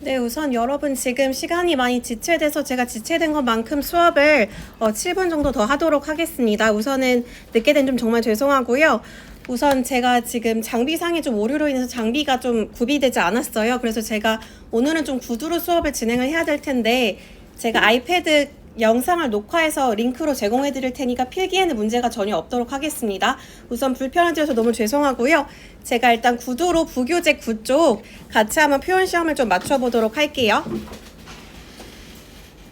네, 우선 여러분 지금 시간이 많이 지체돼서 제가 지체된 것만큼 수업을 7분 정도 더 하도록 하겠습니다. 우선은 늦게 된 점 정말 죄송하고요. 우선 제가 지금 장비상의 좀 오류로 인해서 장비가 좀 구비되지 않았어요. 그래서 제가 오늘은 좀 구두로 수업을 진행을 해야 될 텐데 제가 아이패드 영상을 녹화해서 링크로 제공해 드릴 테니까 필기에는 문제가 전혀 없도록 하겠습니다. 우선 불편한 점에서 너무 죄송하고요. 제가 일단 구두로 부교재 9쪽 같이 한번 표현 시험을 좀 맞춰보도록 할게요.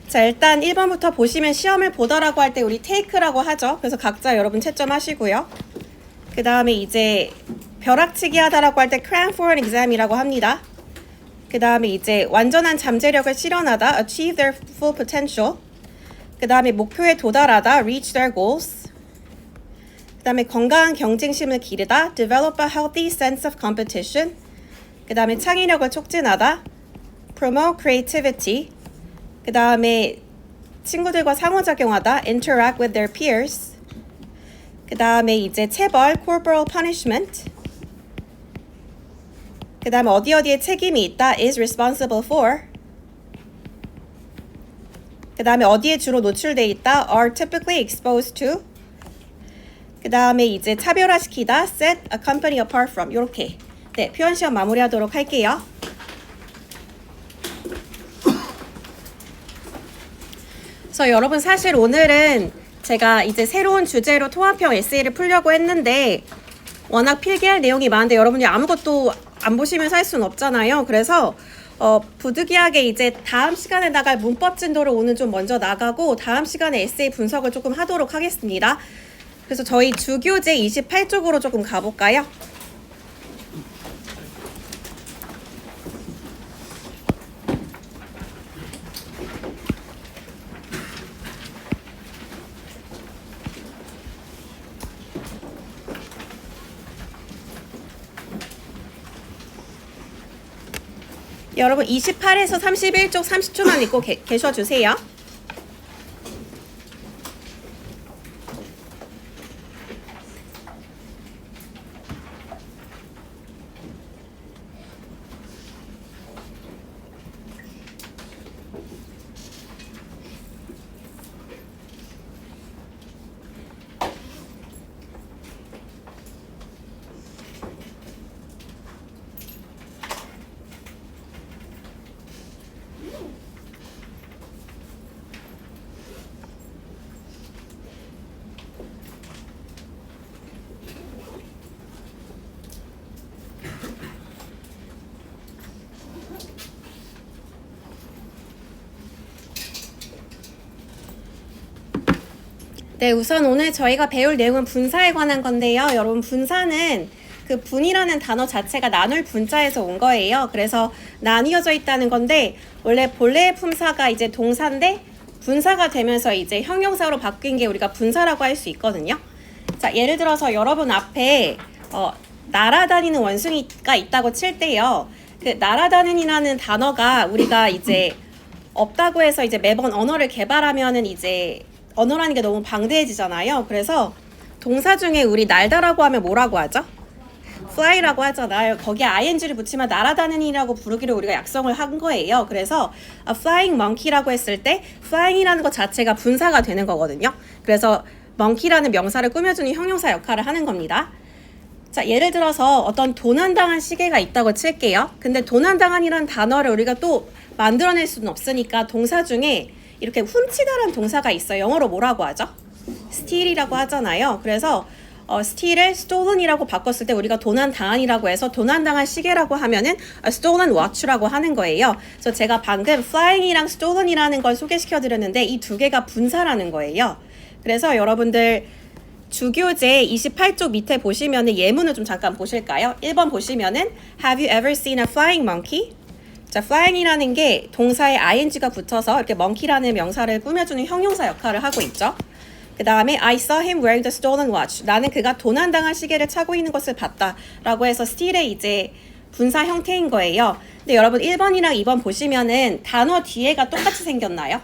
자, 일단 1번부터 보시면 시험을 보다라고 할 때 우리 테이크라고 하죠. 그래서 각자 여러분 채점하시고요. 그 다음에 이제 벼락치기 하다라고 할 때 cram for an exam이라고 합니다. 그 다음에 이제 완전한 잠재력을 실현하다 achieve their full potential. 그 다음에 목표에 도달하다 reach their goals. 그 다음에 건강한 경쟁심을 기르다 develop a healthy sense of competition. 그 다음에 창의력을 촉진하다 promote creativity. 그 다음에 친구들과 상호작용하다 interact with their peers. 그 다음에 이제 체벌 corporal punishment. 그 다음에 어디에 책임이 있다 is responsible for. 그 다음에 어디에 주로 노출돼 있다 are typically exposed to. 그 다음에 이제 차별화시키다 set a company apart from. 이렇게 네, 표현 시험 마무리하도록 할게요. 그래서 여러분 사실 오늘은 제가 이제 새로운 주제로 통합형 에세이를 풀려고 했는데 워낙 필기할 내용이 많은데 여러분이 아무것도 안 보시면서 할 수는 없잖아요. 그래서 부득이하게 이제 다음 시간에 나갈 문법 진도를 오늘 좀 먼저 나가고 다음 시간에 에세이 분석을 조금 하도록 하겠습니다. 그래서 저희 주교재 28쪽으로 조금 가볼까요? 여러분 28에서 31쪽 30초만 읽고 계셔주세요. 네, 우선 오늘 저희가 배울 내용은 분사에 관한 건데요. 여러분 분사는 그 분이라는 단어 자체가 나눌 분자에서 온 거예요. 그래서 나뉘어져 있다는 건데 원래 본래의 품사가 이제 동사인데 분사가 되면서 이제 형용사로 바뀐 게 우리가 분사라고 할 수 있거든요. 자, 예를 들어서 여러분 앞에 날아다니는 원숭이가 있다고 칠 때요. 그 날아다니라는 단어가 우리가 이제 없다고 해서 이제 매번 언어를 개발하면은 이제 언어라는 게 너무 방대해지잖아요. 그래서 동사 중에 우리 날다라고 하면 뭐라고 하죠? fly라고 하잖아요. 거기에 ing를 붙이면 날아다니라고 부르기를 우리가 약성을 한 거예요. 그래서 a flying monkey라고 했을 때 flying이라는 것 자체가 분사가 되는 거거든요. 그래서 monkey라는 명사를 꾸며주는 형용사 역할을 하는 겁니다. 자, 예를 들어서 어떤 도난당한 시계가 있다고 칠게요. 근데 도난당한이라는 단어를 우리가 또 만들어낼 수는 없으니까 동사 중에 이렇게 훔치다라는 동사가 있어요. 영어로 뭐라고 하죠? steal이라고 하잖아요. 그래서 steal을 stolen이라고 바꿨을 때 우리가 도난당한이라고 해서 도난당한 시계라고 하면은 a stolen watch라고 하는 거예요. 그래서 제가 방금 flying이랑 stolen이라는 걸 소개시켜 드렸는데 이 두 개가 분사라는 거예요. 그래서 여러분들 주교재 28쪽 밑에 보시면은 예문을 좀 잠깐 보실까요? 1번 보시면은 Have you ever seen a flying monkey? 자, flying이라는 게 동사에 ing가 붙어서 이렇게 monkey라는 명사를 꾸며주는 형용사 역할을 하고 있죠. 그 다음에 I saw him wearing the stolen watch. 나는 그가 도난당한 시계를 차고 있는 것을 봤다. 라고 해서 steal의 이제 분사 형태인 거예요. 근데 여러분 1번이랑 2번 보시면은 단어 뒤에가 똑같이 생겼나요?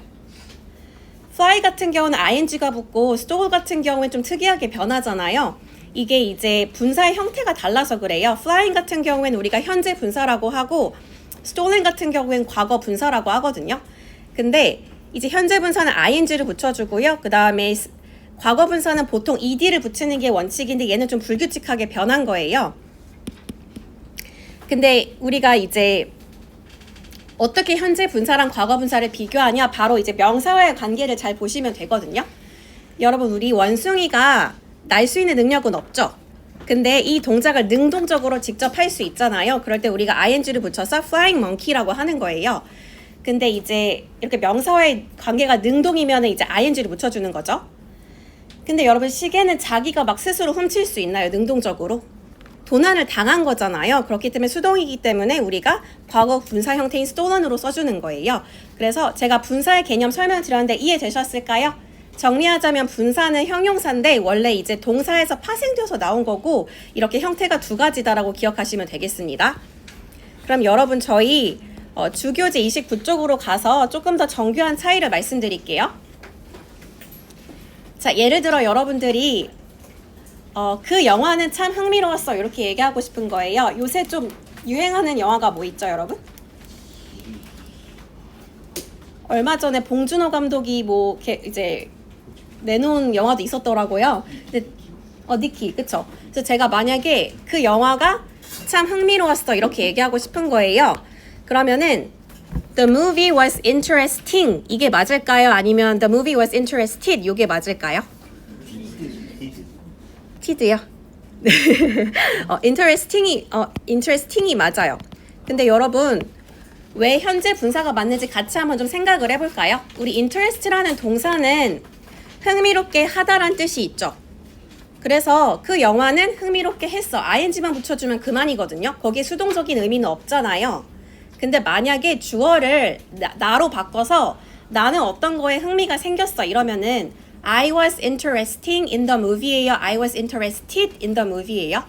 fly 같은 경우는 ing가 붙고 stole 같은 경우는 좀 특이하게 변하잖아요. 이게 이제 분사의 형태가 달라서 그래요. flying 같은 경우에는 우리가 현재 분사라고 하고 stolen 같은 경우엔 과거 분사라고 하거든요. 근데 이제 현재 분사는 ing를 붙여주고요. 그 다음에 과거 분사는 보통 ed를 붙이는 게 원칙인데 얘는 좀 불규칙하게 변한 거예요. 근데 우리가 이제 어떻게 현재 분사랑 과거 분사를 비교하냐? 바로 이제 명사와의 관계를 잘 보시면 되거든요. 여러분, 우리 원숭이가 날 수 있는 능력은 없죠. 근데 이 동작을 능동적으로 직접 할 수 있잖아요. 그럴 때 우리가 ing를 붙여서 flying monkey라고 하는 거예요. 근데 이제 이렇게 명사와의 관계가 능동이면 이제 ing를 붙여주는 거죠. 근데 여러분, 시계는 자기가 막 스스로 훔칠 수 있나요? 능동적으로? 도난을 당한 거잖아요. 그렇기 때문에 수동이기 때문에 우리가 과거 분사 형태인 stolen으로 써주는 거예요. 그래서 제가 분사의 개념 설명드렸는데 이해되셨을까요? 정리하자면 분사는 형용사인데 원래 이제 동사에서 파생돼서 나온 거고 이렇게 형태가 두 가지다라고 기억하시면 되겠습니다. 그럼 여러분, 저희 주교재 29쪽으로 가서 조금 더 정교한 차이를 말씀드릴게요. 자, 예를 들어 여러분들이 그 영화는 참 흥미로웠어 이렇게 얘기하고 싶은 거예요. 요새 좀 유행하는 영화가 뭐 있죠, 여러분? 얼마 전에 봉준호 감독이 뭐 이제 내놓은 영화도 있었더라고요. 근데 니키, 그쵸? 그래서 제가 만약에 그 영화가 참 흥미로웠어 이렇게 얘기하고 싶은 거예요. 그러면은 The movie was interesting 이게 맞을까요? 아니면 The movie was interested 이게 맞을까요? 티드요? interesting이 맞아요. 근데 여러분, 왜 현재 분사가 맞는지 같이 한번 좀 생각을 해볼까요? 우리 interest라는 동사는 흥미롭게 하다란 뜻이 있죠. 그래서 그 영화는 흥미롭게 했어. ing만 붙여주면 그만이거든요. 거기에 수동적인 의미는 없잖아요. 근데 만약에 주어를 나로 바꿔서 나는 어떤 거에 흥미가 생겼어 이러면은 I was interesting in the movie예요? I was interested in the movie예요?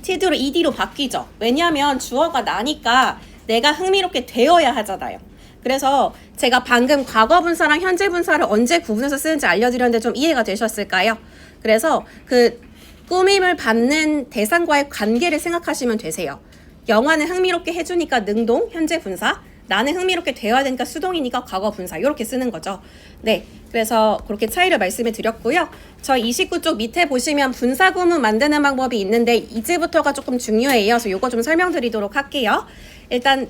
tid로 ed로 바뀌죠. 왜냐하면 주어가 나니까 내가 흥미롭게 되어야 하잖아요. 그래서 제가 방금 과거 분사랑 현재 분사를 언제 구분해서 쓰는지 알려드렸는데 좀 이해가 되셨을까요? 그래서 그 꾸밈을 받는 대상과의 관계를 생각하시면 되세요. 영화는 흥미롭게 해주니까 능동, 현재 분사. 나는 흥미롭게 되어야 되니까 수동이니까 과거 분사. 이렇게 쓰는 거죠. 네, 그래서 그렇게 차이를 말씀을 드렸고요. 저 29쪽 밑에 보시면 분사 구문 만드는 방법이 있는데 이제부터가 조금 중요해요. 그래서 이거 좀 설명드리도록 할게요. 일단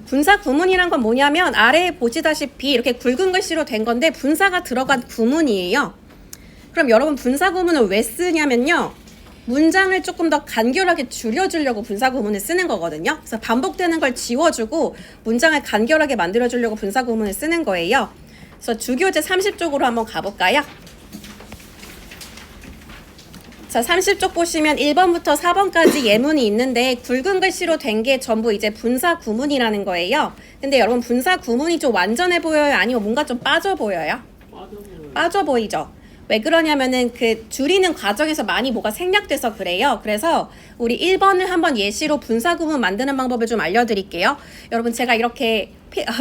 분사 구문이란 건 뭐냐면 아래에 보시다시피 이렇게 굵은 글씨로 된 건데 분사가 들어간 구문이에요. 그럼 여러분, 분사 구문을 왜 쓰냐면요. 문장을 조금 더 간결하게 줄여주려고 분사 구문을 쓰는 거거든요. 그래서 반복되는 걸 지워주고 문장을 간결하게 만들어주려고 분사 구문을 쓰는 거예요. 그래서 주교재 30쪽으로 한번 가볼까요? 자, 30쪽 보시면 1번부터 4번까지 예문이 있는데 굵은 글씨로 된 게 전부 이제 분사 구문이라는 거예요. 근데 여러분, 분사 구문이 좀 완전해 보여요? 아니면 뭔가 좀 빠져 보여요? 빠져 보이죠? 왜 그러냐면은 그 줄이는 과정에서 많이 뭐가 생략돼서 그래요. 그래서 우리 1번을 한번 예시로 분사 구문 만드는 방법을 좀 알려드릴게요. 여러분, 제가 이렇게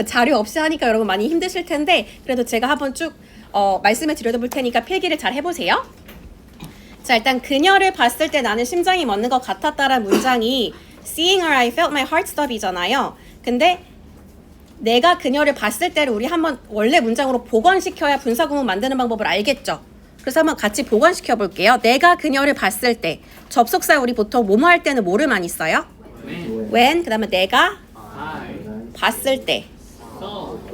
자료 없이 하니까 여러분 많이 힘드실 텐데 그래도 제가 한번 쭉 말씀을 드려볼 테니까 필기를 잘 해보세요. 자, 일단 그녀를 봤을 때 나는 심장이 멎는 것 같았다라는 문장이 Seeing her, I felt my heart stop 이잖아요. 근데 내가 그녀를 봤을 때를 우리 한번 원래 문장으로 복원시켜야 분사 구문 만드는 방법을 알겠죠. 그래서 한번 같이 복원시켜 볼게요. 내가 그녀를 봤을 때 접속사 우리 보통 뭐뭐 할 때는 뭐를 많이 써요? When, 그 다음에 내가 봤을 때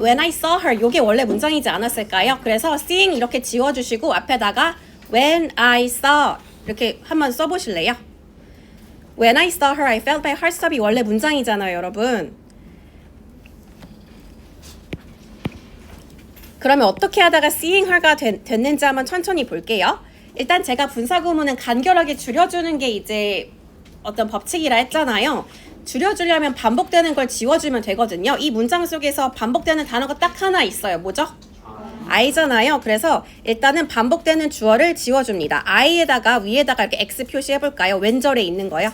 When I saw her, 요게 원래 문장이지 않았을까요? 그래서 seeing 이렇게 지워주시고 앞에다가 When I saw 이렇게 한번 써보실래요? When I saw her, I felt my heart stop이 원래 문장이잖아요, 여러분. 그러면 어떻게 하다가 seeing her가 됐는지 한번 천천히 볼게요. 일단 제가 분사 구문은 간결하게 줄여주는 게 이제 어떤 법칙이라 했잖아요. 줄여주려면 반복되는 걸 지워주면 되거든요. 이 문장 속에서 반복되는 단어가 딱 하나 있어요. 뭐죠? I잖아요. 그래서 일단은 반복되는 주어를 지워줍니다. I에다가 위에다가 이렇게 X 표시해볼까요? 왼절에 있는 거요.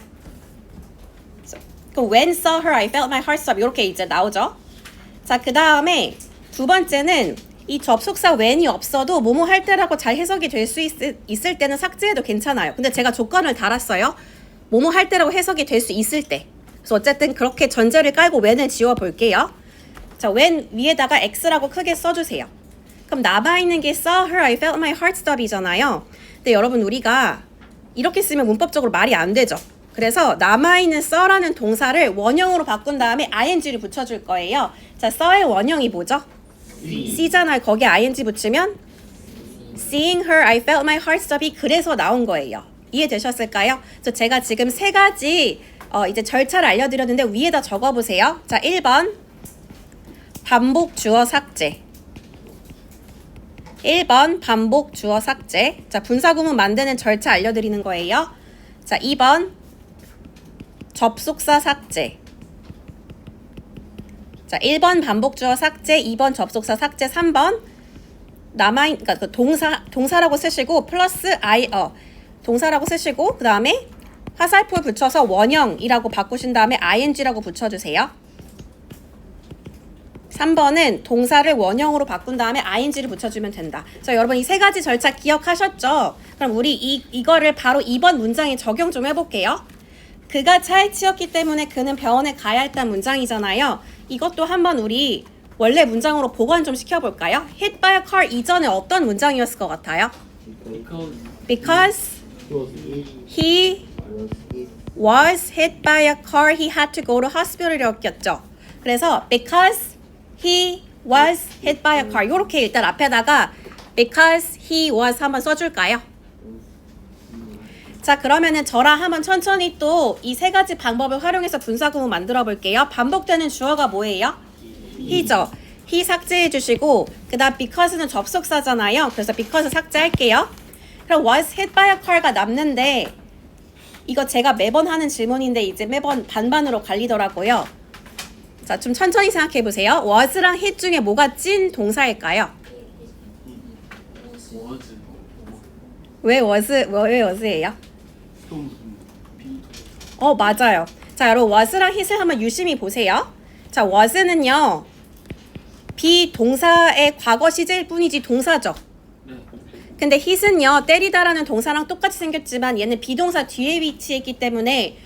그럼 when saw her, I felt my heart stop 이렇게 이제 나오죠. 자, 그 다음에 두 번째는 이 접속사 when이 없어도 뭐뭐 할 때라고 잘 해석이 될 수 있을 때는 삭제해도 괜찮아요. 근데 제가 조건을 달았어요. 뭐뭐 할 때라고 해석이 될 수 있을 때. 그래서 어쨌든 그렇게 전제를 깔고 when을 지워 볼게요. 자, when 위에다가 x라고 크게 써주세요. 그럼 남아있는 게 saw her, I felt my heart stop이잖아요. 근데 여러분 우리가 이렇게 쓰면 문법적으로 말이 안 되죠. 그래서 남아있는 saw라는 동사를 원형으로 바꾼 다음에 ing를 붙여줄 거예요. 자, saw의 원형이 뭐죠? C잖아요. 거기에 ing 붙이면 seeing her, I felt my heart stop이 그래서 나온 거예요. 이해되셨을까요? 그래서 제가 지금 세 가지 이제 절차를 알려드렸는데 위에다 적어보세요. 자, 1번 반복 주어 삭제. 1번 반복 주어 삭제. 자, 분사구문 만드는 절차 알려드리는 거예요. 자, 2번 접속사 삭제. 자, 1번 반복 주어 삭제, 2번 접속사 삭제, 3번 그러니까 그 동사라고 쓰시고 플러스 동사라고 쓰시고 그 다음에 화살표 붙여서 원형이라고 바꾸신 다음에 ing라고 붙여주세요. 3번은 동사를 원형으로 바꾼 다음에 ing를 붙여주면 된다. 자, 여러분 이 세 가지 절차 기억하셨죠? 그럼 우리 이거를 바로 2번 문장에 적용 좀 해볼게요. 그가 차에 치였기 때문에 그는 병원에 가야 했다는 문장이잖아요. 이것도 한번 우리 원래 문장으로 보완 좀 시켜볼까요? Hit by a car 이전에 어떤 문장이었을 것 같아요? Because he was hit by a car, he had to go to hospital이었겠죠. 그래서 because he was hit by a car 이렇게 일단 앞에다가 because he was 한번 써줄까요? 자, 그러면은 저랑 한번 천천히 또 이 세 가지 방법을 활용해서 분사구문 만들어 볼게요. 반복되는 주어가 뭐예요? he죠. he 삭제해 주시고 그 다음 because는 접속사잖아요. 그래서 because 삭제할게요. 그럼 was hit by a car가 남는데 이거 제가 매번 하는 질문인데 이제 매번 반반으로 갈리더라고요. 자, 좀 천천히 생각해 보세요. was랑 hit 중에 뭐가 찐 동사일까요? 왜 was예요? 맞아요. 자, 여러분 was랑 hit을 한번 유심히 보세요. 자, was는요 비동사의 과거 시제일 뿐이지 동사죠. 근데 hit은요 때리다라는 동사랑 똑같이 생겼지만 얘는 비동사 뒤에 위치했기 때문에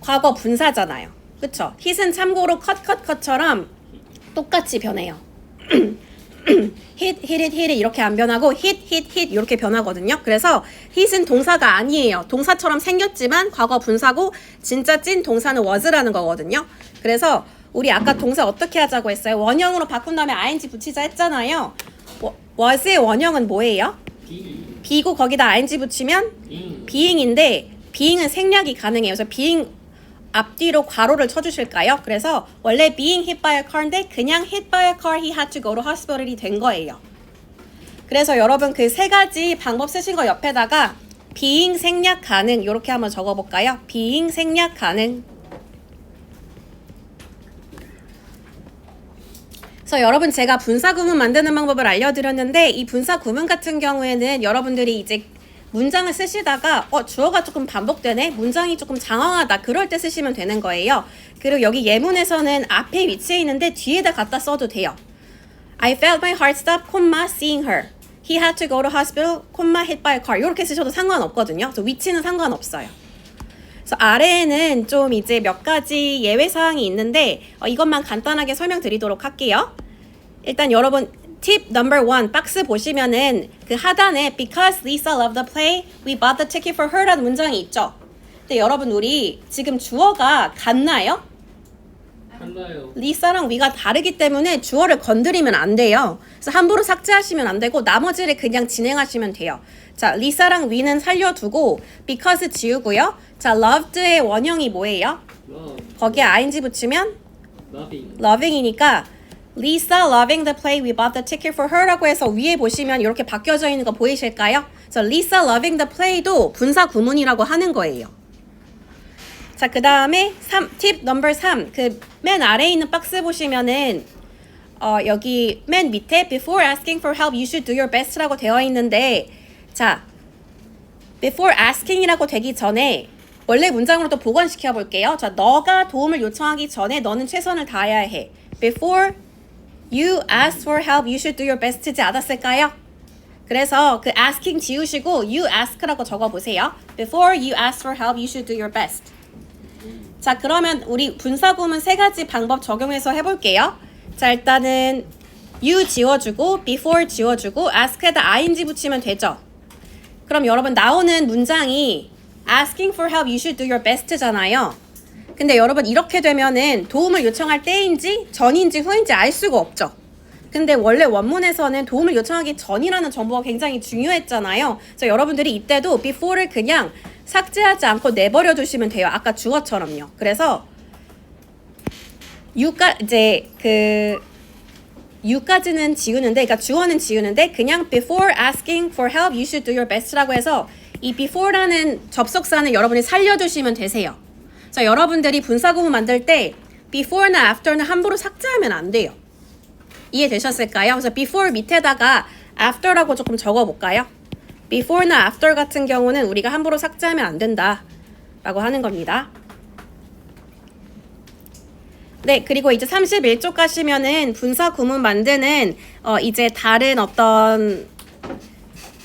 과거 분사잖아요. 그쵸? hit은 참고로 컷처럼 똑같이 변해요. hit it 이렇게 안 변하고 hit 이렇게 변하거든요. 그래서 hit은 동사가 아니에요. 동사처럼 생겼지만 과거 분사고 진짜 찐 동사는 was라는 거거든요. 그래서 우리 아까 동사 어떻게 하자고 했어요? 원형으로 바꾼 다음에 ing 붙이자 했잖아요. was의 원형은 뭐예요? be고 거기다 ing 붙이면 being인데 being은 생략이 가능해요. 그래서 being 앞뒤로 괄호를 쳐주실까요? 그래서 원래 being hit by a car인데 그냥 hit by a car he had to go to hospital이 된 거예요. 그래서 여러분 그 세 가지 방법 쓰신 거 옆에다가 being 생략 가능 이렇게 한번 적어볼까요? being 생략 가능. 그래서 여러분 제가 분사구문 만드는 방법을 알려드렸는데 이 분사구문 같은 경우에는 여러분들이 이제 문장을 쓰시다가 주어가 조금 반복되네? 문장이 조금 장황하다. 그럴 때 쓰시면 되는 거예요. 그리고 여기 예문에서는 앞에 위치해 있는데 뒤에다 갖다 써도 돼요. I felt my heart stop, seeing her. He had to go to hospital, hit by a car. 이렇게 쓰셔도 상관없거든요. 그래서 위치는 상관없어요. 그래서 아래에는 좀 이제 몇 가지 예외 사항이 있는데 이것만 간단하게 설명드리도록 할게요. 일단 여러분 팁 넘버 1 박스 보시면은 그 하단에 Because Lisa loved the play, we bought the ticket for her 라는 문장이 있죠. 근데 여러분 우리 지금 주어가 같나요? 달라요. 리사랑 we가 다르기 때문에 주어를 건드리면 안 돼요. 그래서 함부로 삭제하시면 안 되고 나머지를 그냥 진행하시면 돼요. 자, 리사랑 we는 살려두고 because 지우고요. 자, loved의 원형이 뭐예요? Love. 거기에 ing 붙이면 Loving. loving이니까 Lisa loving the play, we bought the ticket for her 라고 해서 위에 보시면 이렇게 바뀌어져 있는 거 보이실까요? 그래서 Lisa loving the play도 분사 구문이라고 하는 거예요. 자, 그 다음에 팁 넘버 3 그 맨 아래에 있는 박스 보시면은 여기 맨 밑에 before asking for help you should do your best 라고 되어 있는데 자, before asking이라고 되기 전에 원래 문장으로 또 복원시켜 볼게요. 자, 너가 도움을 요청하기 전에 너는 최선을 다해야 해. Before you ask for help, you should do your best지 않았을까요? 그래서 그 asking 지우시고 you ask라고 적어보세요. Before you ask for help, you should do your best. 자, 그러면 우리 분사 구문 세 가지 방법 적용해서 해볼게요. 자, 일단은 you 지워주고 before 지워주고 ask에다 ing 붙이면 되죠. 그럼 여러분 나오는 문장이 asking for help, you should do your best잖아요. 근데 여러분 이렇게 되면은 도움을 요청할 때인지 전인지 후인지 알 수가 없죠. 근데 원래 원문에서는 도움을 요청하기 전이라는 정보가 굉장히 중요했잖아요. 그래서 여러분들이 이때도 before를 그냥 삭제하지 않고 내버려 두시면 돼요. 아까 주어처럼요. 그래서 you까지는 지우는데, 그러니까 주어는 지우는데 그냥 before asking for help, you should do your best라고 해서 이 before라는 접속사는 여러분이 살려두시면 되세요. 자, 여러분들이 분사구문 만들 때 before나 after는 함부로 삭제하면 안 돼요. 이해되셨을까요? 그래서 before 밑에다가 after라고 조금 적어볼까요? before나 after 같은 경우는 우리가 함부로 삭제하면 안 된다 라고 하는 겁니다. 네, 그리고 이제 31쪽 가시면은 분사 구문 만드는 이제 다른 어떤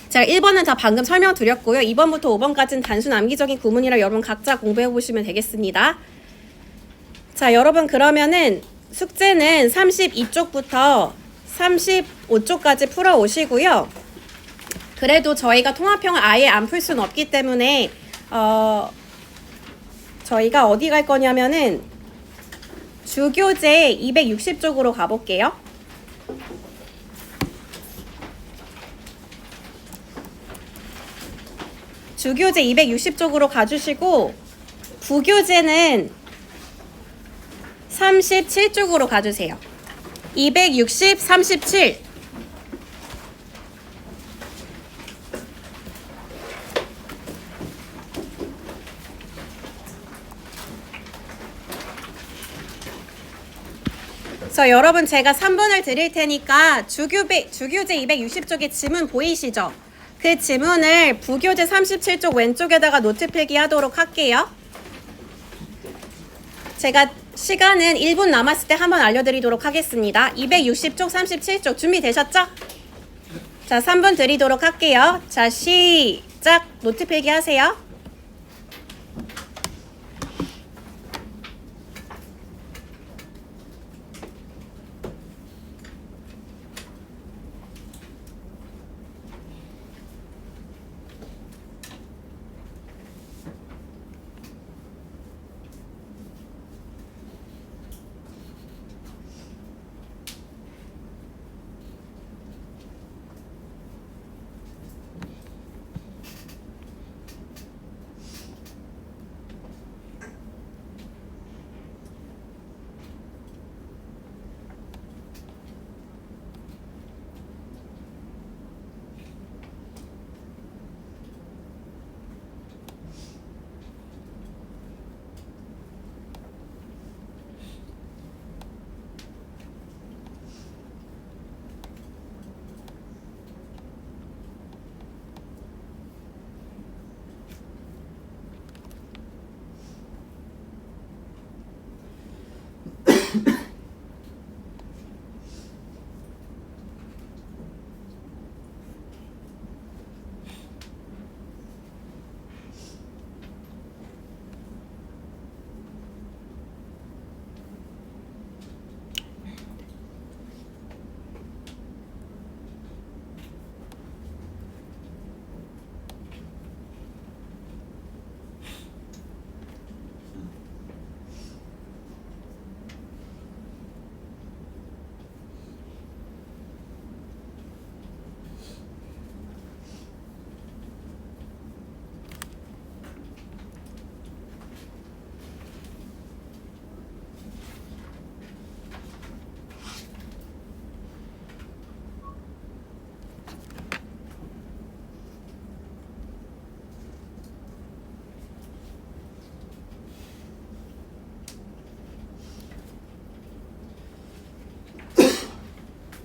제가 1번은 다 방금 설명드렸고요. 2번부터 5번까지는 단순 암기적인 구문이라 여러분 각자 공부해 보시면 되겠습니다. 자, 여러분 그러면은 숙제는 32쪽부터 35쪽까지 풀어 오시고요. 그래도 저희가 통합형을 아예 안 풀 수는 없기 때문에 저희가 어디 갈 거냐면은 주교재 260쪽으로 가볼게요. 주교재 260쪽으로 가주시고 부교재는 37쪽으로 가주세요. 260, 37. 그래서 여러분 제가 3번을 드릴 테니까 주교재 260쪽에 지문 보이시죠? 그 지문을 부교재 37쪽 왼쪽에다가 노트 필기하도록 할게요. 제가 시간은 1분 남았을 때 한번 알려드리도록 하겠습니다. 260쪽, 37쪽 준비되셨죠? 자, 3분 드리도록 할게요. 자, 시작! 노트 필기 하세요.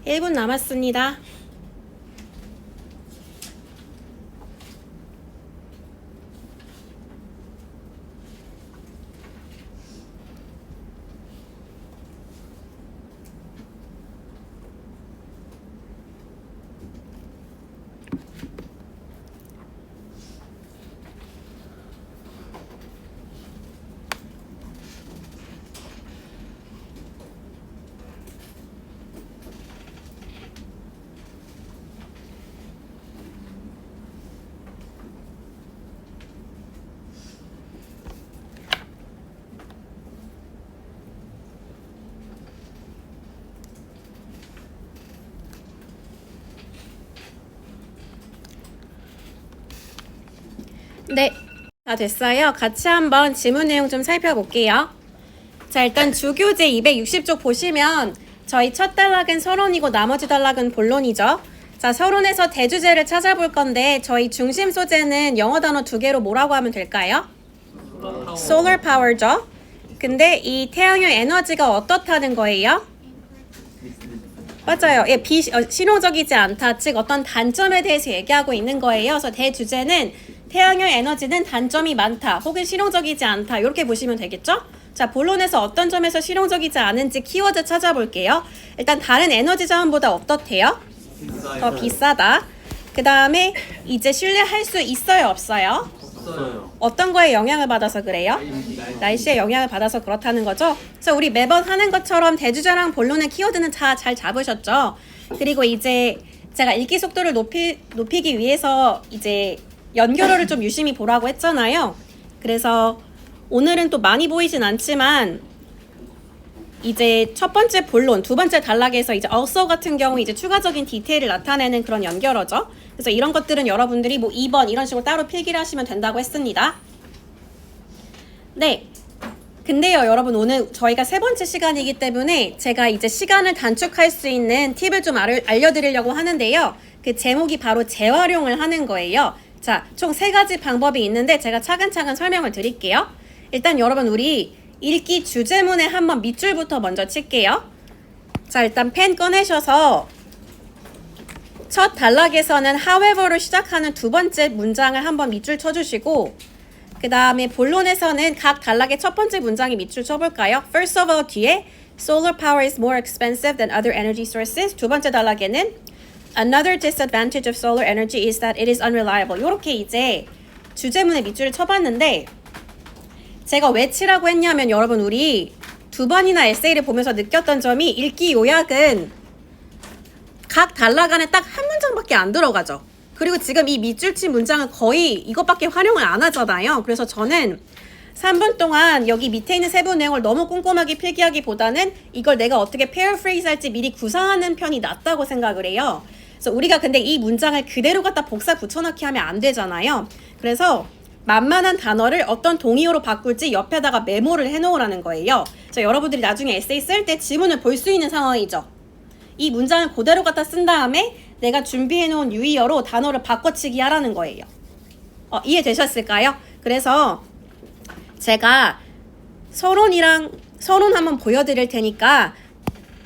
일 분 남았습니다. 네, 다 됐어요. 같이 한번 지문 내용 좀 살펴볼게요. 자, 일단 주교재 260쪽 보시면 저희 첫 단락은 서론이고 나머지 단락은 본론이죠. 자, 서론에서 대주제를 찾아볼 건데 저희 중심 소재는 영어 단어 두 개로 뭐라고 하면 될까요? Solar Power죠. 근데 이 태양의 에너지가 어떻다는 거예요? 맞아요. 예, 실용적이지 않다. 즉 어떤 단점에 대해서 얘기하고 있는 거예요. 그래서 대주제는 태양의 에너지는 단점이 많다. 혹은 실용적이지 않다. 이렇게 보시면 되겠죠? 자, 본론에서 어떤 점에서 실용적이지 않은지 키워드 찾아볼게요. 일단 다른 에너지 자원보다 어떻대요? 더 비싸다. 그 다음에 이제 신뢰할 수 있어요, 없어요? 없어요. 어떤 거에 영향을 받아서 그래요? 날씨에 영향을 받아서 그렇다는 거죠. 그래서 우리 매번 하는 것처럼 대주제랑 본론의 키워드는 잘 잡으셨죠? 그리고 이제 제가 읽기 속도를 높이기 위해서 이제 연결어를 좀 유심히 보라고 했잖아요. 그래서 오늘은 또 많이 보이진 않지만 이제 첫 번째 본론, 두 번째 단락에서 이제 also 같은 경우 이제 추가적인 디테일을 나타내는 그런 연결어죠. 그래서 이런 것들은 여러분들이 뭐 2번 이런 식으로 따로 필기를 하시면 된다고 했습니다. 네. 근데요, 여러분 오늘 저희가 세 번째 시간이기 때문에 제가 이제 시간을 단축할 수 있는 팁을 좀 알려드리려고 하는데요. 그 제목이 바로 재활용을 하는 거예요. 자, 총 3가지 방법이 있는데 제가 차근차근 설명을 드릴게요. 일단 여러분 우리 읽기 주제문에 한번 밑줄부터 먼저 칠게요. 자, 일단 펜 꺼내셔서 첫 단락에서는 however로 시작하는 두 번째 문장을 한번 밑줄 쳐주시고 그 다음에 본론에서는 각 단락의 첫 번째 문장에 밑줄 쳐볼까요? First of all 뒤에 Solar power is more expensive than other energy sources. 두 번째 단락에는 Another disadvantage of solar energy is that it is unreliable. 이렇게 이제 주제문에 밑줄을 쳐봤는데 제가 왜 치라고 했냐면 여러분 우리 두 번이나 에세이를 보면서 느꼈던 점이 읽기 요약은 각 단락 안에 딱 한 문장밖에 안 들어가죠. 그리고 지금 이 밑줄 친 문장은 거의 이것밖에 활용을 안 하잖아요. 그래서 저는 3분 동안 여기 밑에 있는 세부 내용을 너무 꼼꼼하게 필기하기보다는 이걸 내가 어떻게 paraphrase 할지 미리 구상하는 편이 낫다고 생각을 해요. 그래서 우리가 근데 이 문장을 그대로 갖다 복사 붙여넣기 하면 안 되잖아요. 그래서 만만한 단어를 어떤 동의어로 바꿀지 옆에다가 메모를 해놓으라는 거예요. 그래서 여러분들이 나중에 에세이 쓸 때 지문을 볼 수 있는 상황이죠. 이 문장을 그대로 갖다 쓴 다음에 내가 준비해놓은 유의어로 단어를 바꿔치기 하라는 거예요. 이해되셨을까요? 그래서 제가 서론 한번 보여드릴 테니까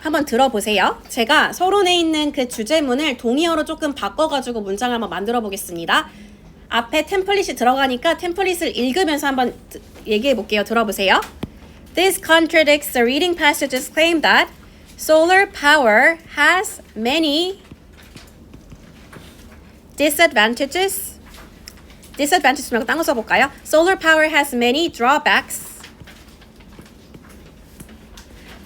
한번 들어보세요. 제가 서론에 있는 그 주제문을 동의어로 조금 바꿔가지고 문장을 한번 만들어 보겠습니다. 앞에 템플릿이 들어가니까 템플릿을 읽으면서 한번 얘기해 볼게요. 들어보세요. This contradicts the reading passage's claim that solar power has many disadvantages. disadvantages 말고 딴 거 써볼까요? Solar power has many drawbacks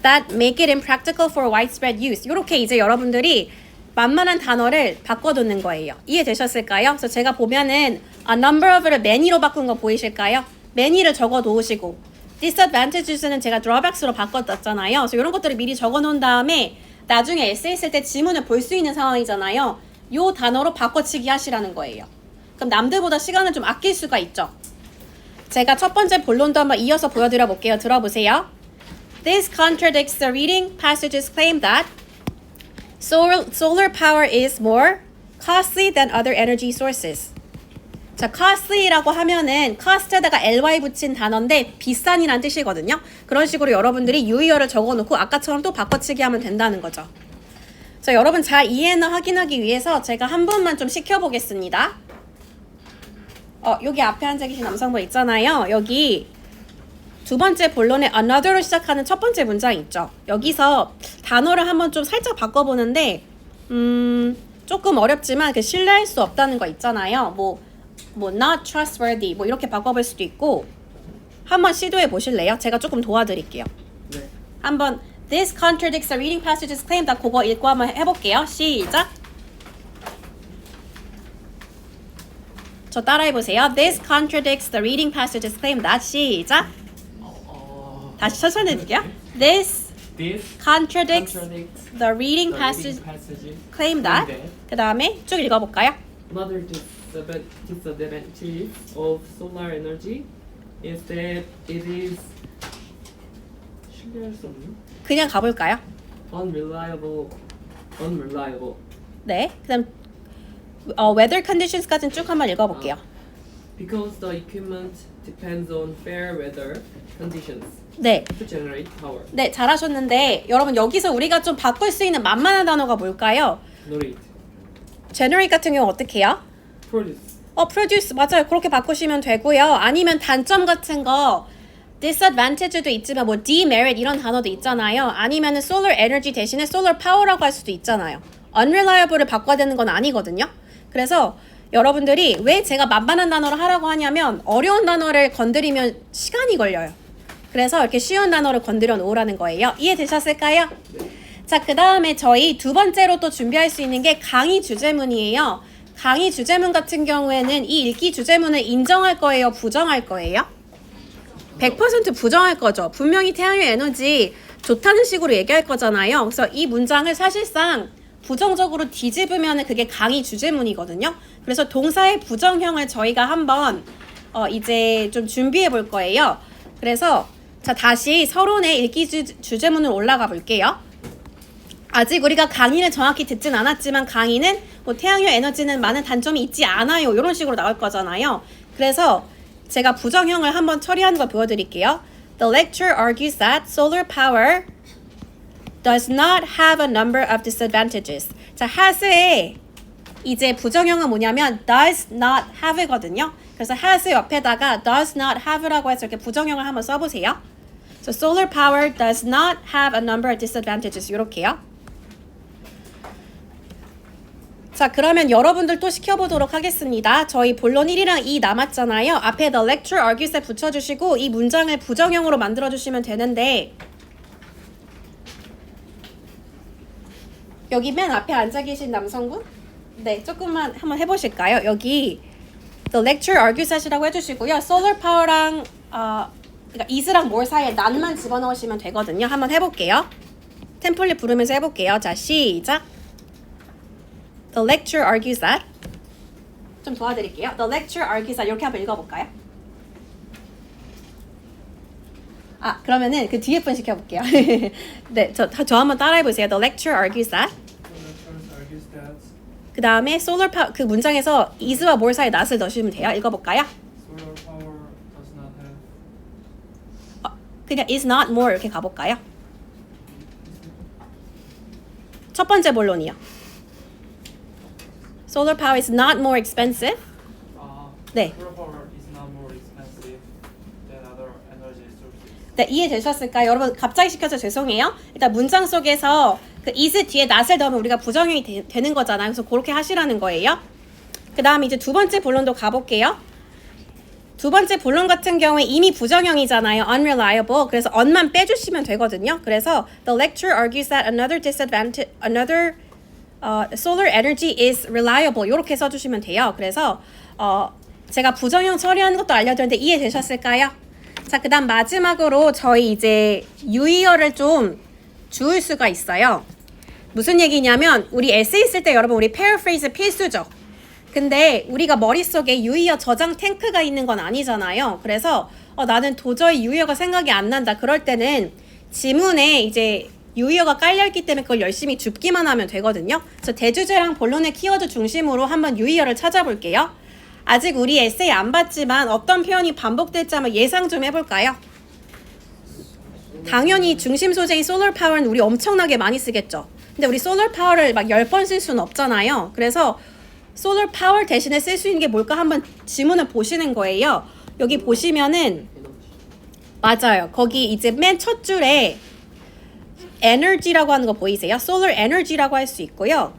that make it impractical for widespread use. 이렇게 이제 여러분들이 만만한 단어를 바꿔두는 거예요. 이해되셨을까요? 그래서 제가 보면은 a number of를 many로 바꾼 거 보이실까요? many를 적어 놓으시고 disadvantages는 제가 drawbacks로 바꿔뒀잖아요. 그래서 이런 것들을 미리 적어 놓은 다음에 나중에 에세이 쓸 때 지문을 볼 수 있는 상황이잖아요. 요 단어로 바꿔치기 하시라는 거예요. 그럼 남들보다 시간을 좀 아낄 수가 있죠. 제가 첫 번째 본론도 한번 이어서 보여드려 볼게요. 들어보세요. This contradicts the reading passage's claim that solar power is more costly than other energy sources. 자, costly라고 하면은 cost에다가 ly 붙인 단어인데 비싼이란 뜻이거든요. 그런 식으로 여러분들이 유의어를 적어놓고 아까처럼 또 바꿔치기 하면 된다는 거죠. 자, 여러분 잘 이해나 확인하기 위해서 제가 한 번만 좀 시켜보겠습니다. 여기 앞에 앉아 계신 남성분 있잖아요. 여기 두 번째 본론에 another로 시작하는 첫 번째 문장 있죠. 여기서 단어를 한번 좀 살짝 바꿔보는데 조금 어렵지만 그 신뢰할 수 없다는 거 있잖아요. 뭐 not trustworthy 뭐 이렇게 바꿔볼 수도 있고 한번 시도해 보실래요? 제가 조금 도와드릴게요. 네. 한번 This contradicts the reading passage's claim that 그거 읽고 한번 해볼게요. 시작. 저 따라해보세요. This contradicts the reading passage's claim that 시작. 다시 천천히 해드릴게요. This contradicts the reading passage claim that 그 다음에 쭉 읽어볼까요? Another disadvantage of solar energy is that it is 신뢰할 수 없는 그냥 가볼까요? unreliable. 네. 그다음 weather conditions까지는 쭉 한번 읽어볼게요. Because the equipment depends on fair weather conditions 네. to generate power. 네, 잘하셨는데 여러분 여기서 우리가 좀 바꿀 수 있는 만만한 단어가 뭘까요? Generate, generate 같은 경우 어떻게 해요? produce. produce 맞아요. 그렇게 바꾸시면 되고요. 아니면 단점 같은 거 disadvantage도 있지만 뭐 demerit 이런 단어도 있잖아요. 아니면은 solar energy 대신에 solar power라고 할 수도 있잖아요. unreliable을 바꿔야 되는 건 아니거든요. 그래서 여러분들이 왜 제가 만만한 단어를 하라고 하냐면 어려운 단어를 건드리면 시간이 걸려요. 그래서 이렇게 쉬운 단어를 건드려 놓으라는 거예요. 이해되셨을까요? 자, 그 다음에 저희 두 번째로 또 준비할 수 있는 게 강의 주제문이에요. 강의 주제문 같은 경우에는 이 읽기 주제문을 인정할 거예요? 부정할 거예요? 100% 부정할 거죠. 분명히 태양의 에너지 좋다는 식으로 얘기할 거잖아요. 그래서 이 문장을 사실상 부정적으로 뒤집으면 그게 강의 주제문이거든요. 그래서 동사의 부정형을 저희가 한번 이제 좀 준비해 볼 거예요. 그래서 자 다시 서론의 읽기 주제문으로 올라가 볼게요. 아직 우리가 강의는 정확히 듣진 않았지만 강의는 뭐 태양의 에너지는 많은 단점이 있지 않아요. 이런 식으로 나올 거잖아요. 그래서 제가 부정형을 한번 처리하는 거 보여드릴게요. The lecture argues that solar power does not have a number of disadvantages. 자, has의 이제 부정형은 뭐냐면 does not have거든요. 그래서 has 옆에다가 does not have라고 해서 이렇게 부정형을 한번 써보세요. So solar power does not have a number of disadvantages. 이렇게요. 자, 그러면 여러분들 또 시켜보도록 하겠습니다. 저희 본론 1이랑 2 남았잖아요. 앞에 the lecture argues에 붙여주시고 이 문장을 부정형으로 만들어주시면 되는데 여기 맨 앞에 앉아 계신 남성분? 네, 조금만 한번 해보실까요? 여기 the lecture argues 하시라고 해주시고요. solar power랑 그러니까 is랑 more 사이에 not만 집어넣으시면 되거든요. 한번 해볼게요. 템플릿 부르면서 해볼게요. 자, 시작. The lecture argues that 좀 도와드릴게요. The lecture argues that 이렇게 한번 읽어볼까요? 아, 그러면은 그 뒤에 분 시켜볼게요. 네, 저 한번 따라해보세요. The lecture argues that 그 다음에 solar power 그 문장에서 is와 more 사이에 not을 넣으시면 돼요. 읽어볼까요? Solar power does not have 그냥 is not more 이렇게 가볼까요? 첫 번째 본론이요. Solar power is not more expensive. 네. solar power is not more expensive than other energy sources. 네, 이해되셨을까요? 여러분 갑자기 시켜서 죄송해요. 일단 문장 속에서 그 is 뒤에 not을 넣으면 우리가 부정형이 되는 거잖아요. 그래서 그렇게 하시라는 거예요. 그 다음에 이제 두 번째 본론도 가볼게요. 두 번째 본론 같은 경우에 이미 부정형이잖아요. unreliable. 그래서 on만 빼주시면 되거든요. 그래서 the lecture argues that another solar energy is reliable. 이렇게 써주시면 돼요. 그래서 제가 부정형 처리하는 것도 알려드렸는데 이해되셨을까요? 자, 그 다음 마지막으로 저희 이제 유의어를 좀 주울 수가 있어요. 무슨 얘기냐면 우리 에세이 쓸 때 여러분 우리 paraphrase 필수죠. 근데 우리가 머릿속에 유의어 저장 탱크가 있는 건 아니잖아요. 그래서 나는 도저히 유의어가 생각이 안 난다. 그럴 때는 지문에 이제 유의어가 깔려있기 때문에 그걸 열심히 줍기만 하면 되거든요. 그래서 대주제랑 본론의 키워드 중심으로 한번 유의어를 찾아볼게요. 아직 우리 에세이 안 봤지만 어떤 표현이 반복될지 한번 예상 좀 해볼까요? 당연히 중심 소재인 solar power는 우리 엄청나게 많이 쓰겠죠. 근데 우리 solar power를 막 10번 쓸 수는 없잖아요. 그래서 solar power 대신에 쓸 수 있는 게 뭘까 한번 지문을 보시는 거예요. 여기 보시면은 맞아요. 거기 이제 맨 첫 줄에 energy라고 하는 거 보이세요? solar energy라고 할 수 있고요.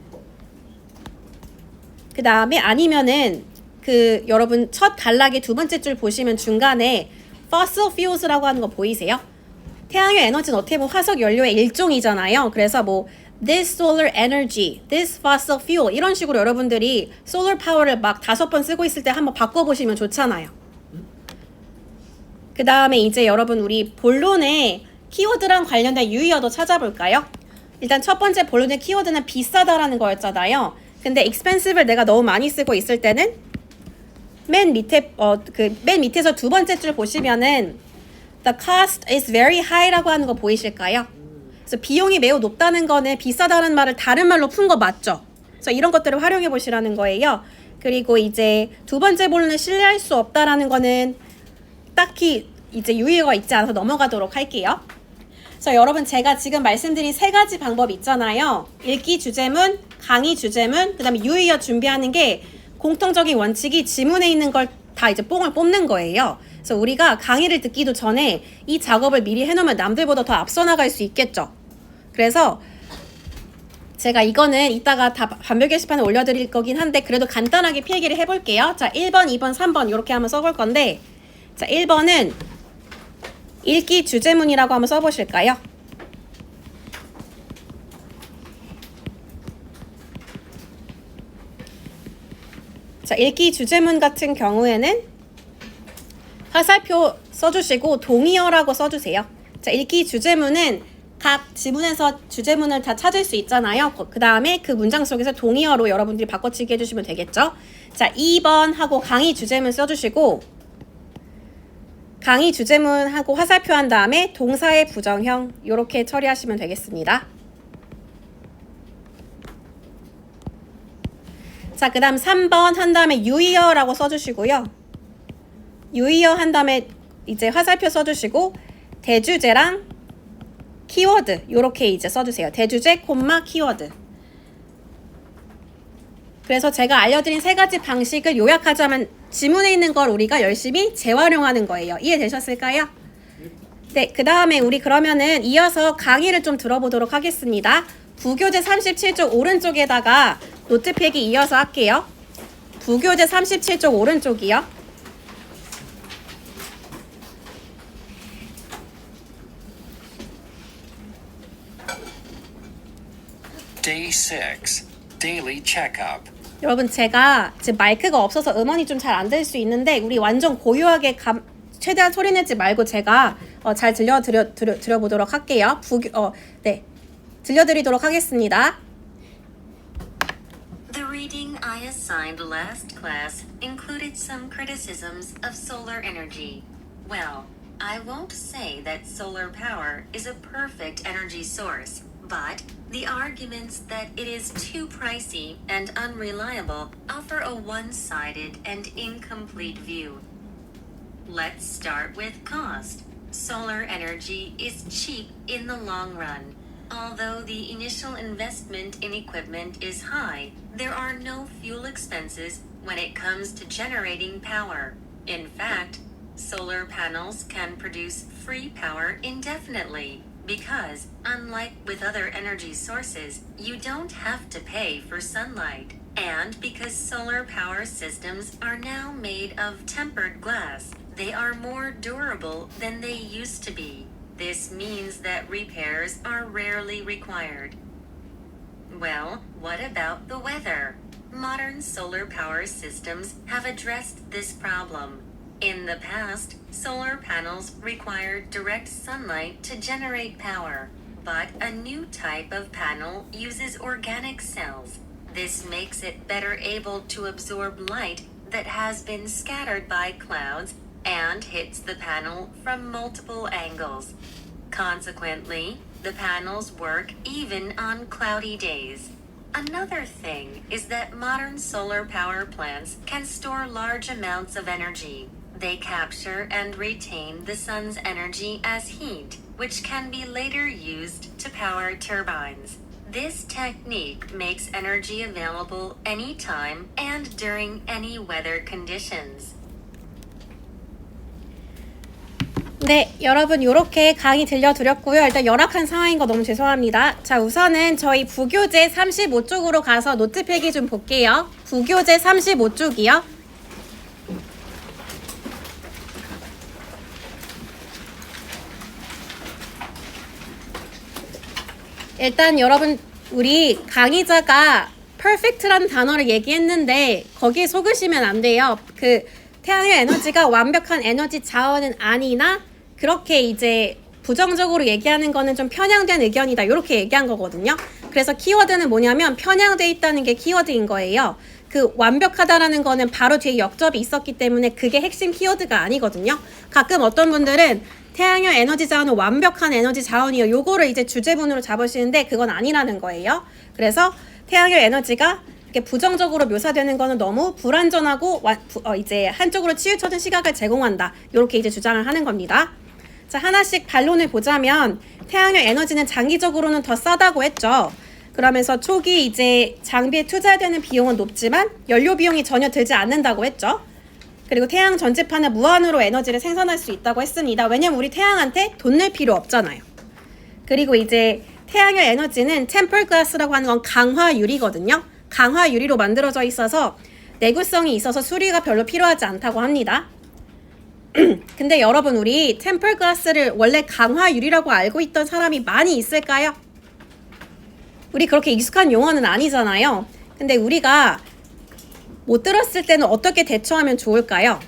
그 다음에 아니면은 그 여러분 첫 단락의 두 번째 줄 보시면 중간에 fossil fuels라고 하는 거 보이세요? 태양의 에너지는 어떻게 보면 화석 연료의 일종이잖아요. 그래서 뭐 this solar energy, this fossil fuel 이런 식으로 여러분들이 solar power를 막 5번 쓰고 있을 때 한번 바꿔보시면 좋잖아요. 그 다음에 이제 여러분 우리 본론의 키워드랑 관련된 유의어도 찾아볼까요? 일단 첫 번째 본론의 키워드는 비싸다라는 거였잖아요. 근데 expensive를 내가 너무 많이 쓰고 있을 때는 맨 밑에서 두 번째 줄 보시면은 the cost is very high라고 하는 거 보이실까요? 그래서 비용이 매우 높다는 거는 비싸다는 말을 다른 말로 푼 거 맞죠? 그래서 이런 것들을 활용해 보시라는 거예요. 그리고 이제 두 번째 본론을 신뢰할 수 없다라는 거는 딱히 이제 유의어가 있지 않아서 넘어가도록 할게요. 그래서 여러분 제가 지금 말씀드린 세 가지 방법 있잖아요. 읽기 주제문, 강의 주제문, 그 다음에 유의어 준비하는 게 공통적인 원칙이 지문에 있는 걸 다 이제 뽕을 뽑는 거예요. 그래서 우리가 강의를 듣기도 전에 이 작업을 미리 해놓으면 남들보다 더 앞서 나갈 수 있겠죠. 그래서 제가 이거는 이따가 다 반별 게시판에 올려드릴 거긴 한데 그래도 간단하게 필기를 해볼게요. 자, 1번, 2번, 3번 이렇게 한번 써볼 건데 자, 1번은 읽기 주제문이라고 한번 써보실까요? 자, 읽기 주제문 같은 경우에는 화살표 써주시고 동의어라고 써주세요. 자, 읽기 주제문은 각 지문에서 주제문을 다 찾을 수 있잖아요. 그 다음에 그 문장 속에서 동의어로 여러분들이 바꿔치기 해주시면 되겠죠. 자, 2번 하고 강의 주제문 써주시고 강의 주제문하고 화살표 한 다음에 동사의 부정형 이렇게 처리하시면 되겠습니다. 자, 그 다음 3번 한 다음에 유의어라고 써주시고요. 유의어 한 다음에 이제 화살표 써주시고 대주제랑 키워드 이렇게 이제 써주세요. 대주제, 콤마, 키워드. 그래서 제가 알려드린 세 가지 방식을 요약하자면 지문에 있는 걸 우리가 열심히 재활용하는 거예요. 이해되셨을까요? 네, 그 다음에 우리 그러면은 이어서 강의를 좀 들어보도록 하겠습니다. 부교재 37쪽 오른쪽에다가 노트 필기 이어서 할게요. 부교재 37쪽 오른쪽이요. Day 6. Daily Checkup. 여러분 제가 지금 마이크가 없어서 음원이 좀 잘 안 될 수 있는데 우리 완전 고요하게 최대한 소리 내지 말고 제가 잘 들려보도록 할게요. 네, 들려드리도록 하겠습니다. The reading I assigned last class included some criticisms of solar energy. Well, I won't say that solar power is a perfect energy source, but the arguments that it is too pricey and unreliable offer a one-sided and incomplete view. Let's start with cost. Solar energy is cheap in the long run. Although the initial investment in equipment is high, there are no fuel expenses when it comes to generating power. In fact, solar panels can produce free power indefinitely because, unlike with other energy sources, you don't have to pay for sunlight. And because solar power systems are now made of tempered glass, they are more durable than they used to be. This means that repairs are rarely required. Well, what about the weather? Modern solar power systems have addressed this problem. In the past, solar panels required direct sunlight to generate power, but a new type of panel uses organic cells. This makes it better able to absorb light that has been scattered by clouds and hits the panel from multiple angles. Consequently, the panels work even on cloudy days. Another thing is that modern solar power plants can store large amounts of energy. They capture and retain the sun's energy as heat, which can be later used to power turbines. This technique makes energy available anytime and during any weather conditions. 네, 여러분 이렇게 강의 들려드렸고요. 일단 열악한 상황인 거 너무 죄송합니다. 자, 우선은 저희 부교재 35쪽으로 가서 노트 필기 좀 볼게요. 부교재 35쪽이요. 일단 여러분 우리 강의자가 perfect라는 단어를 얘기했는데 거기에 속으시면 안 돼요. 그 태양의 에너지가 완벽한 에너지 자원은 아니나 그렇게 이제 부정적으로 얘기하는 거는 좀 편향된 의견이다 이렇게 얘기한 거거든요. 그래서 키워드는 뭐냐면 편향돼 있다는 게 키워드인 거예요. 그 완벽하다라는 거는 바로 뒤에 역접이 있었기 때문에 그게 핵심 키워드가 아니거든요. 가끔 어떤 분들은 태양열 에너지 자원은 완벽한 에너지 자원이요. 요거를 이제 주제문으로 잡으시는데 그건 아니라는 거예요. 그래서 태양열 에너지가 이렇게 부정적으로 묘사되는 거는 너무 불완전하고 이제 한쪽으로 치우쳐진 시각을 제공한다. 이렇게 이제 주장을 하는 겁니다. 자, 하나씩 반론을 보자면 태양열 에너지는 장기적으로는 더 싸다고 했죠. 그러면서 초기 이제 장비에 투자되는 비용은 높지만 연료 비용이 전혀 들지 않는다고 했죠. 그리고 태양 전지판은 무한으로 에너지를 생산할 수 있다고 했습니다. 왜냐면 우리 태양한테 돈 낼 필요 없잖아요. 그리고 이제 태양열 에너지는 템퍼 글라스라고 하는 건 강화 유리거든요. 강화 유리로 만들어져 있어서 내구성이 있어서 수리가 별로 필요하지 않다고 합니다. 근데 여러분, 우리 템퍼 글라스를 원래 강화 유리라고 알고 있던 사람이 많이 있을까요? 우리 그렇게 익숙한 용어는 아니잖아요. 근데 우리가 못 들었을 때는 어떻게 대처하면 좋을까요?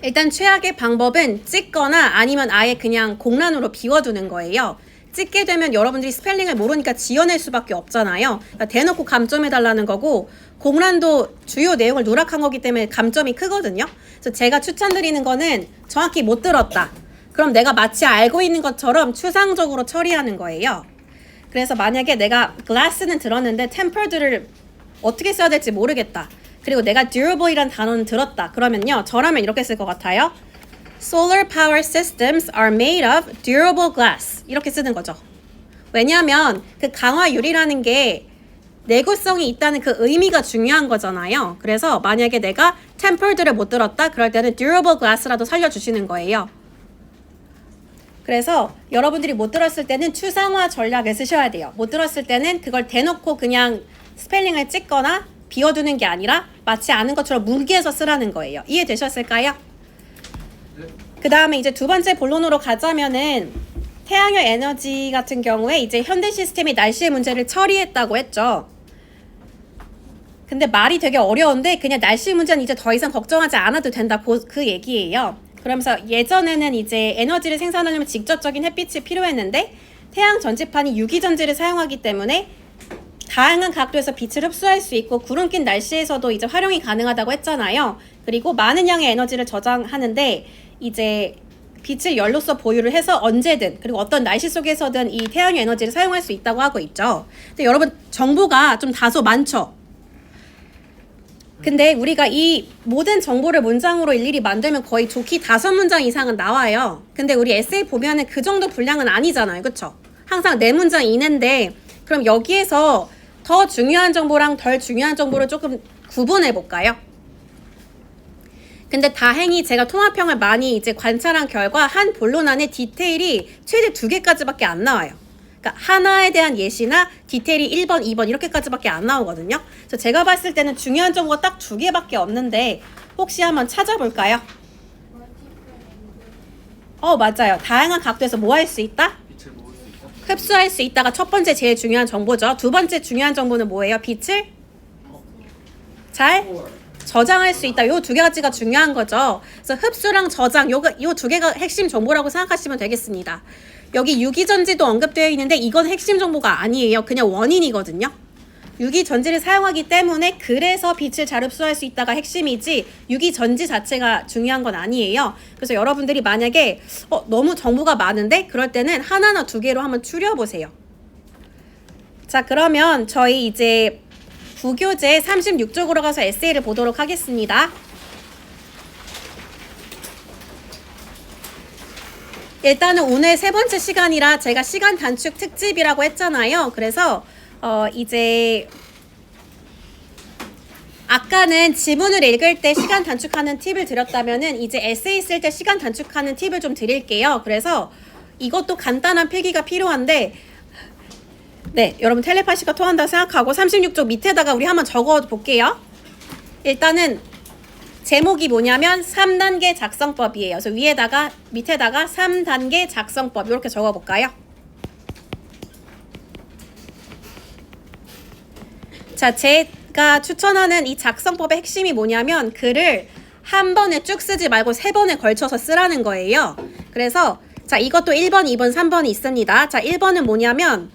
일단 최악의 방법은 찍거나 아니면 아예 그냥 공란으로 비워두는 거예요. 찍게 되면 여러분들이 스펠링을 모르니까 지어낼 수밖에 없잖아요. 그러니까 대놓고 감점해달라는 거고, 공란도 주요 내용을 누락한 거기 때문에 감점이 크거든요. 그래서 제가 추천드리는 거는 정확히 못 들었다. 그럼 내가 마치 알고 있는 것처럼 추상적으로 처리하는 거예요. 그래서 만약에 내가 glass는 들었는데 tempered를 어떻게 써야 될지 모르겠다. 그리고 내가 durable이란 단어는 들었다. 그러면요, 저라면 이렇게 쓸 것 같아요. Solar power systems are made of durable glass. 이렇게 쓰는 거죠. 왜냐하면 그 강화 유리라는 게 내구성이 있다는 그 의미가 중요한 거잖아요. 그래서 만약에 내가 tempered를 못 들었다, 그럴 때는 durable glass라도 살려주시는 거예요. 그래서 여러분들이 못 들었을 때는 추상화 전략을 쓰셔야 돼요. 못 들었을 때는 그걸 대놓고 그냥 스펠링을 찍거나 비워두는 게 아니라 마치 아는 것처럼 무기해서 쓰라는 거예요. 이해되셨을까요? 그 다음에 이제 두 번째 본론으로 가자면은 태양열 에너지 같은 경우에 이제 현대 시스템이 날씨의 문제를 처리했다고 했죠. 근데 말이 되게 어려운데 그냥 날씨 문제는 이제 더 이상 걱정하지 않아도 된다, 그 얘기예요. 그러면서 예전에는 이제 에너지를 생산하려면 직접적인 햇빛이 필요했는데 태양 전지판이 유기전지를 사용하기 때문에 다양한 각도에서 빛을 흡수할 수 있고 구름 낀 날씨에서도 이제 활용이 가능하다고 했잖아요. 그리고 많은 양의 에너지를 저장하는데 이제 빛을 열로서 보유를 해서 언제든 그리고 어떤 날씨 속에서든 이 태양의 에너지를 사용할 수 있다고 하고 있죠. 근데 여러분, 정보가 좀 다소 많죠? 근데 우리가 이 모든 정보를 문장으로 일일이 만들면 거의 좋기 5문장 이상은 나와요. 근데 우리 에세이 보면은 그 정도 분량은 아니잖아요. 그쵸? 항상 4문장 이내인데 그럼 여기에서 더 중요한 정보랑 덜 중요한 정보를 조금 구분해 볼까요? 근데 다행히 제가 통합형을 많이 이제 관찰한 결과 한 본론 안에 디테일이 최대 2개까지밖에 안 나와요. 그러니까 하나에 대한 예시나 디테일이 1번, 2번 이렇게까지밖에 안 나오거든요. 그래서 제가 봤을 때는 중요한 정보가 딱 2개밖에 없는데 혹시 한번 찾아볼까요? 맞아요. 다양한 각도에서 뭐 할 수 있다? 빛을 모을 수 있다. 흡수할 수 있다가 첫 번째 제일 중요한 정보죠. 두 번째 중요한 정보는 뭐예요? 빛을 잘 저장할 수 있다. 요 2가지가 중요한 거죠. 그래서 흡수랑 저장, 요 2개가 핵심 정보라고 생각하시면 되겠습니다. 여기 유기전지도 언급되어 있는데 이건 핵심 정보가 아니에요. 그냥 원인이거든요. 유기전지를 사용하기 때문에 그래서 빛을 잘 흡수할 수 있다가 핵심이지 유기전지 자체가 중요한 건 아니에요. 그래서 여러분들이 만약에 너무 정보가 많은데 그럴 때는 하나나 2개로 한번 추려보세요. 자, 그러면 저희 이제 부교재 36쪽으로 가서 에세이를 보도록 하겠습니다. 일단은 오늘 3번째 시간이라 제가 시간 단축 특집이라고 했잖아요. 그래서 이제 아까는 지문을 읽을 때 시간 단축하는 팁을 드렸다면은 이제 에세이 쓸 때 시간 단축하는 팁을 좀 드릴게요. 그래서 이것도 간단한 필기가 필요한데 네, 여러분 텔레파시가 통한다고 생각하고 36쪽 밑에다가 우리 한번 적어 볼게요. 일단은 제목이 뭐냐면 3단계 작성법이에요. 그래서 위에다가 밑에다가 3단계 작성법 이렇게 적어 볼까요? 자, 제가 추천하는 이 작성법의 핵심이 뭐냐면 글을 한 번에 쭉 쓰지 말고 3번에 걸쳐서 쓰라는 거예요. 그래서 자, 이것도 1번, 2번, 3번이 있습니다. 자, 1번은 뭐냐면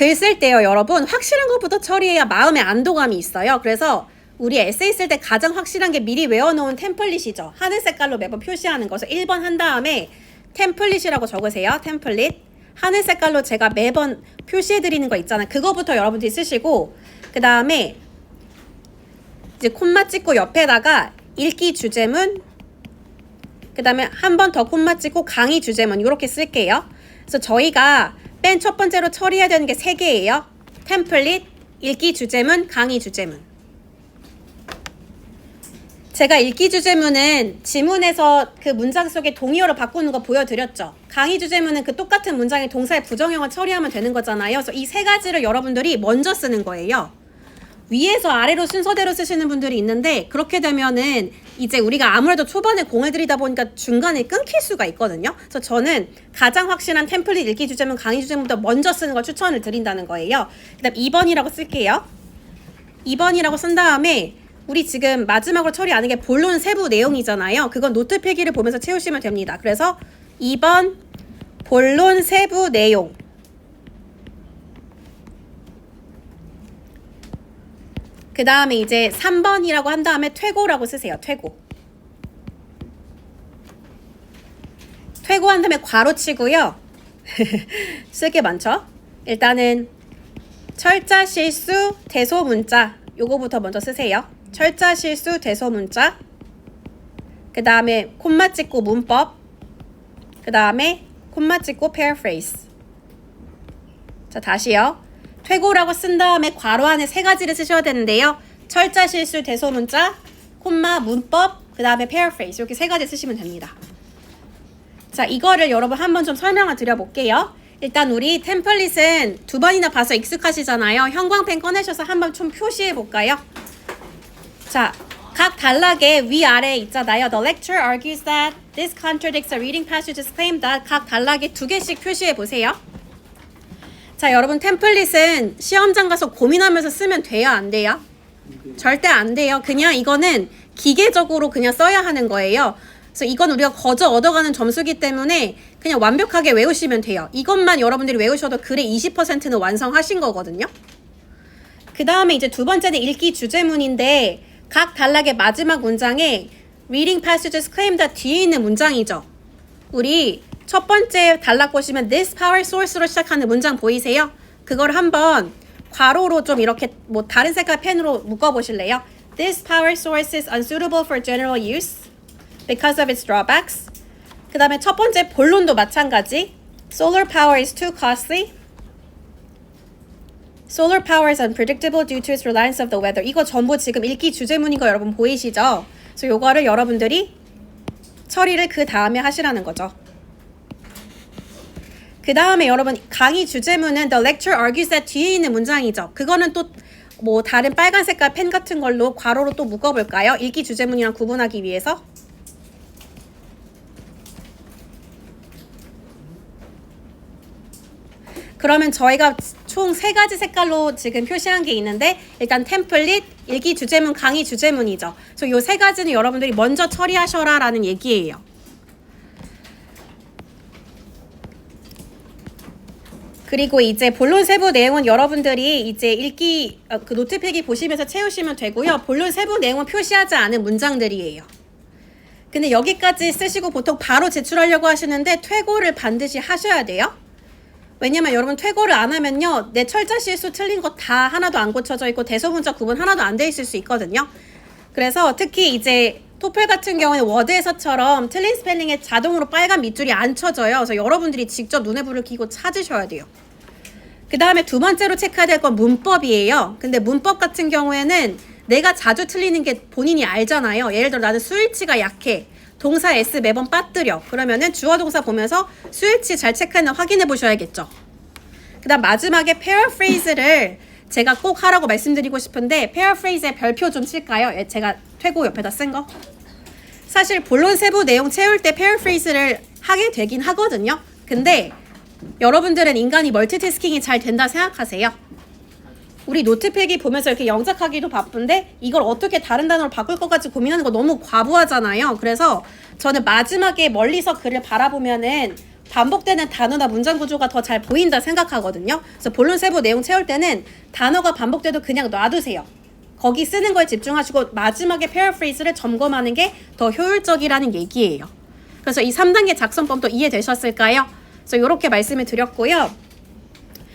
글 쓸 때요, 여러분 확실한 것부터 처리해야 마음에 안도감이 있어요. 그래서 우리 에세이 쓸 때 가장 확실한 게 미리 외워놓은 템플릿이죠. 하늘 색깔로 매번 표시하는 거서 1번 한 다음에 템플릿이라고 적으세요. 템플릿. 하늘 색깔로 제가 매번 표시해드리는 거 있잖아요. 그거부터 여러분들이 쓰시고 그 다음에 이제 콤마 찍고 옆에다가 읽기 주제문 그 다음에 한 번 더 콤마 찍고 강의 주제문 이렇게 쓸게요. 그래서 저희가 맨 첫 번째로 처리해야 되는 게 3개예요. 템플릿, 읽기 주제문, 강의 주제문. 제가 읽기 주제문은 지문에서 그 문장 속에 동의어로 바꾸는 거 보여드렸죠. 강의 주제문은 그 똑같은 문장의 동사의 부정형을 처리하면 되는 거잖아요. 그래서 이 3가지를 여러분들이 먼저 쓰는 거예요. 위에서 아래로 순서대로 쓰시는 분들이 있는데 그렇게 되면은 이제 우리가 아무래도 초반에 공을 들이다 보니까 중간에 끊길 수가 있거든요. 그래서 저는 가장 확실한 템플릿 읽기 주제문, 강의 주제문부터 먼저 쓰는 걸 추천을 드린다는 거예요. 그 다음 2번이라고 쓸게요. 2번이라고 쓴 다음에 우리 지금 마지막으로 처리 안 한 게 본론 세부 내용이잖아요. 그건 노트 필기를 보면서 채우시면 됩니다. 그래서 2번 본론 세부 내용. 그 다음에 이제 3번이라고 한 다음에 퇴고라고 쓰세요. 퇴고. 퇴고 한 다음에 괄호 치고요. 쓸 게 많죠? 일단은 철자 실수 대소 문자 요거부터 먼저 쓰세요. 철자 실수 대소 문자. 그 다음에 콤마 찍고 문법. 그 다음에 콤마 찍고 paraphrase. 자, 다시요. 퇴고라고 쓴 다음에 괄호 안에 3가지를 쓰셔야 되는데요. 철자 실수 대소 문자, 콤마 문법, 그 다음에 paraphrase 이렇게 3가지 쓰시면 됩니다. 자, 이거를 여러분 한번 좀 설명을 드려볼게요. 일단 우리 템플릿은 2번이나 봐서 익숙하시잖아요. 형광펜 꺼내셔서 한번 좀 표시해 볼까요? 자, 각 단락에 위아래 있잖아요. The lecturer argues that this contradicts a reading passage's claim that 각 단락에 2개씩 표시해 보세요. 자, 여러분 템플릿은 시험장 가서 고민하면서 쓰면 돼요? 안 돼요? 절대 안 돼요. 그냥 이거는 기계적으로 그냥 써야 하는 거예요. 그래서 이건 우리가 거저 얻어가는 점수기 때문에 그냥 완벽하게 외우시면 돼요. 이것만 여러분들이 외우셔도 글의 20%는 완성하신 거거든요. 그 다음에 이제 2번째는 읽기 주제문인데 각 단락의 마지막 문장에 reading passages claim that 뒤에 있는 문장이죠. 우리 첫 번째 단락 보시면 this power source로 시작하는 문장 보이세요? 그걸 한번 괄호로 좀 이렇게 뭐 다른 색깔 펜으로 묶어 보실래요? This power source is unsuitable for general use because of its drawbacks. 그 다음에 첫 번째 본론도 마찬가지. Solar power is too costly. Solar power is unpredictable due to its reliance of the weather. 이거 전부 지금 읽기 주제문인 거 여러분 보이시죠? 그래서 요거를 여러분들이 처리를 그 다음에 하시라는 거죠. 그 다음에 여러분 강의 주제문은 The lecturer argues that 뒤에 있는 문장이죠. 그거는 또 뭐 다른 빨간 색깔 펜 같은 걸로 괄호로 또 묶어볼까요? 읽기 주제문이랑 구분하기 위해서. 그러면 저희가 총 3가지 색깔로 지금 표시한 게 있는데 일단 템플릿, 읽기 주제문, 강의 주제문이죠. 그래서 요 3가지는 여러분들이 먼저 처리하셔라 라는 얘기예요. 그리고 이제 본론 세부 내용은 여러분들이 이제 읽기 그 노트 필기 보시면서 채우시면 되고요. 본론 세부 내용은 표시하지 않은 문장들이에요. 근데 여기까지 쓰시고 보통 바로 제출하려고 하시는데 퇴고를 반드시 하셔야 돼요. 왜냐면 여러분 퇴고를 안 하면요. 내 철자 실수 틀린 거 다 하나도 안 고쳐져 있고 대소문자 구분 하나도 안 돼 있을 수 있거든요. 그래서 특히 이제 토플 같은 경우는 워드에서처럼 틀린 스펠링에 자동으로 빨간 밑줄이 안 쳐져요. 그래서 여러분들이 직접 눈에 불을 켜고 찾으셔야 돼요. 그 다음에 2번째로 체크해야 될 건 문법이에요. 근데 문법 같은 경우에는 내가 자주 틀리는 게 본인이 알잖아요. 예를 들어 나는 수일치가 약해. 동사 S 매번 빠뜨려. 그러면은 주어 동사 보면서 수일치 잘 체크했나 확인해 보셔야겠죠. 그 다음 마지막에 paraphrase를 제가 꼭 하라고 말씀드리고 싶은데 paraphrase에 별표 좀 칠까요? 제가 퇴고 옆에다 쓴 거. 사실 본론 세부 내용 채울 때 paraphrase를 하게 되긴 하거든요. 근데 여러분들은 인간이 멀티태스킹이 잘 된다 생각하세요? 우리 노트 필기 보면서 이렇게 영작하기도 바쁜데 이걸 어떻게 다른 단어로 바꿀 것까지 고민하는 거 너무 과부하잖아요. 그래서 저는 마지막에 멀리서 글을 바라보면은 반복되는 단어나 문장 구조가 더 잘 보인다 생각하거든요. 그래서 본론 세부 내용 채울 때는 단어가 반복돼도 그냥 놔두세요. 거기 쓰는 거에 집중하시고 마지막에 패러프레이즈를 점검하는 게 더 효율적이라는 얘기예요. 그래서 이 3단계 작성법도 이해되셨을까요? 그래서 이렇게 말씀을 드렸고요.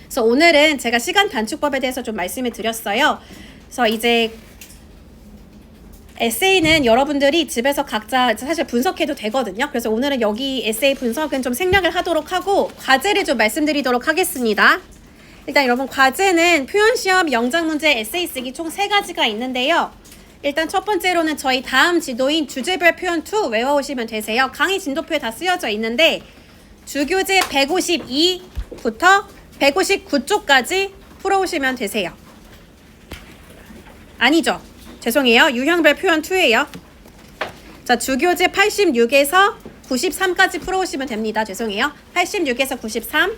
그래서 오늘은 제가 시간 단축법에 대해서 좀 말씀을 드렸어요. 그래서 이제 에세이는 여러분들이 집에서 각자 사실 분석해도 되거든요. 그래서 오늘은 여기 에세이 분석은 좀 생략을 하도록 하고 과제를 좀 말씀드리도록 하겠습니다. 일단 여러분 과제는 표현시험, 영작문제, 에세이 쓰기 총 3가지가 있는데요. 일단 첫 번째로는 저희 다음 지도인 주제별 표현 2 외워오시면 되세요. 강의 진도표에 다 쓰여져 있는데 주교재 152부터 159쪽까지 풀어오시면 되세요. 아니죠. 죄송해요. 유형별 표현 2예요. 자, 주교재 86에서 93까지 풀어오시면 됩니다. 죄송해요. 86에서 93.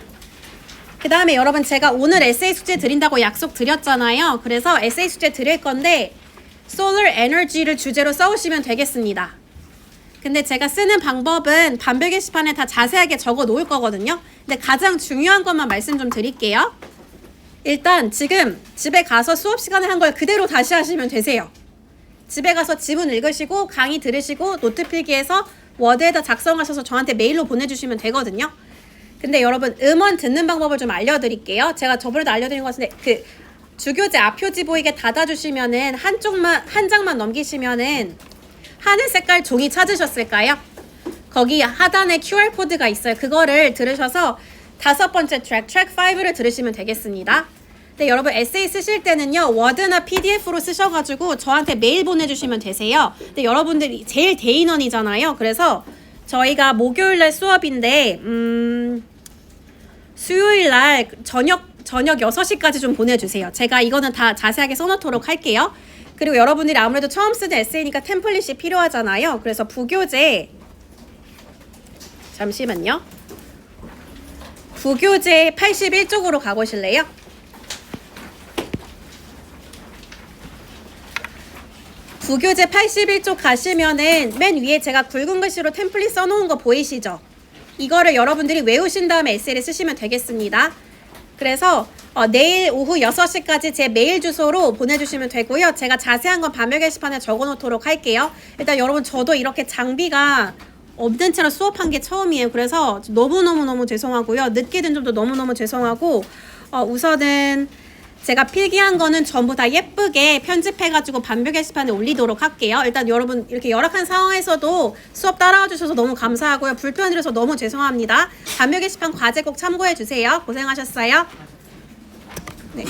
그 다음에 여러분 제가 오늘 에세이 숙제 드린다고 약속 드렸잖아요. 그래서 에세이 숙제 드릴 건데 Solar Energy를 주제로 써오시면 되겠습니다. 근데 제가 쓰는 방법은 반별 게시판에 다 자세하게 적어 놓을 거거든요. 근데 가장 중요한 것만 말씀 좀 드릴게요. 일단 지금 집에 가서 수업 시간에 한 걸 그대로 다시 하시면 되세요. 집에 가서 지문 읽으시고 강의 들으시고 노트 필기해서 워드에다 작성하셔서 저한테 메일로 보내주시면 되거든요. 근데 여러분 음원 듣는 방법을 좀 알려드릴게요. 제가 저번에도 알려드린 것 같은데 그 주교재 앞표지 보이게 닫아주시면은 한 장만 넘기시면은 하늘색깔 종이 찾으셨을까요? 거기 하단에 QR코드가 있어요. 그거를 들으셔서 5번째 트랙 5를 들으시면 되겠습니다. 근데 여러분 에세이 쓰실 때는요 워드나 PDF로 쓰셔가지고 저한테 메일 보내주시면 되세요. 근데 여러분들이 제일 대인원이잖아요. 그래서 저희가 목요일날 수업인데 수요일날 저녁 6시까지 좀 보내주세요. 제가 이거는 다 자세하게 써놓도록 할게요. 그리고 여러분들이 아무래도 처음 쓰는 에세이니까 템플릿이 필요하잖아요. 그래서 부교재 잠시만요. 부교재 81쪽으로 가보실래요? 부교재 81쪽 가시면은 맨 위에 제가 굵은 글씨로 템플릿 써놓은 거 보이시죠? 이거를 여러분들이 외우신 다음에 에세이를 쓰시면 되겠습니다. 그래서 내일 오후 6시까지 제 메일 주소로 보내주시면 되고요. 제가 자세한 건 반별 게시판에 적어놓도록 할게요. 일단 여러분 저도 이렇게 장비가 없는 채로 수업한 게 처음이에요. 그래서 너무너무 죄송하고요. 늦게 된 점도 너무너무 죄송하고 우선은 제가 필기한 거는 전부 다 예쁘게 편집해가지고 반별 게시판에 올리도록 할게요. 일단 여러분 이렇게 열악한 상황에서도 수업 따라와 주셔서 너무 감사하고요. 불편드려서 너무 죄송합니다. 반별 게시판 과제 꼭 참고해 주세요. 고생하셨어요. 네.